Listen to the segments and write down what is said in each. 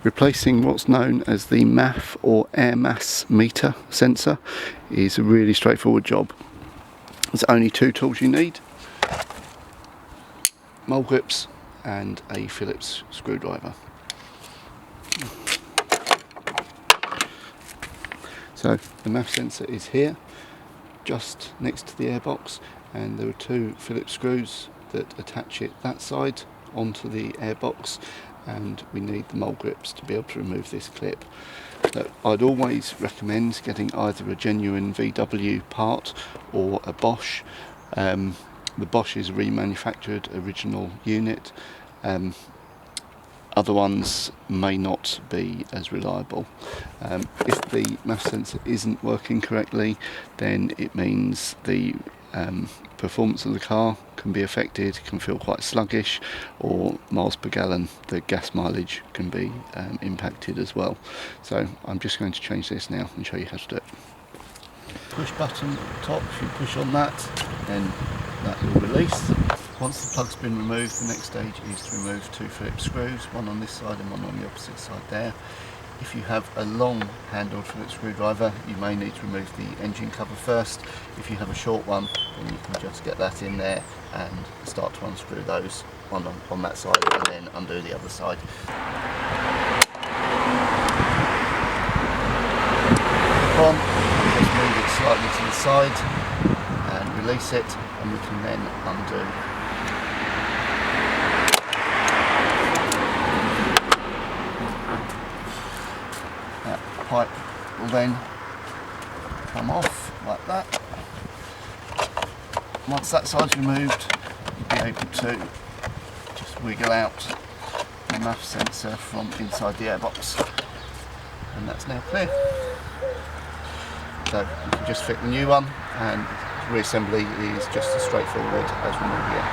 Replacing what's known as the MAF or air mass meter sensor is a really straightforward job. There's only two tools you need: mole grips and a Phillips screwdriver. So the MAF sensor is here, just next to the airbox, and there are two Phillips screws that attach it that side onto the airbox, and we need the mole grips to be able to remove this clip. So I'd always recommend getting either a genuine VW part or a Bosch. The Bosch is a remanufactured original unit. Other ones may not be as reliable. If the MAF sensor isn't working correctly, then it means the performance of the car can be affected, can feel quite sluggish, or miles per gallon, the gas mileage can be impacted as well. So I'm just going to change this now and show you how to do it. Push button at the top, if you push on that, then that will release. Once the plug's been removed, the next stage is to remove two Phillips screws, one on this side and one on the opposite side there. If you have a long handled Phillips screwdriver, you may need to remove the engine cover first. If you have a short one, then you can just get that in there and start to unscrew those, one on that side and then undo the other side. Clip on, just move it slightly to the side and release it, and we can then undo. That pipe will then come off like that. Once that side's removed, you'll be able to just wiggle out the MAF sensor from inside the airbox, and that's now clear. So you can just fit the new one, and reassembly is just as straightforward as removing it.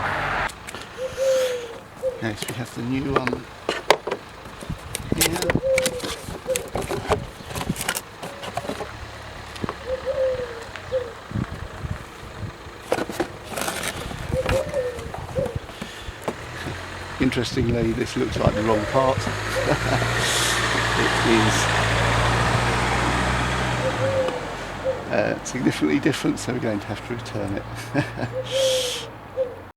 Okay, so we have the new one here. Interestingly, this looks like the wrong part. It is significantly different, so we're going to have to return it.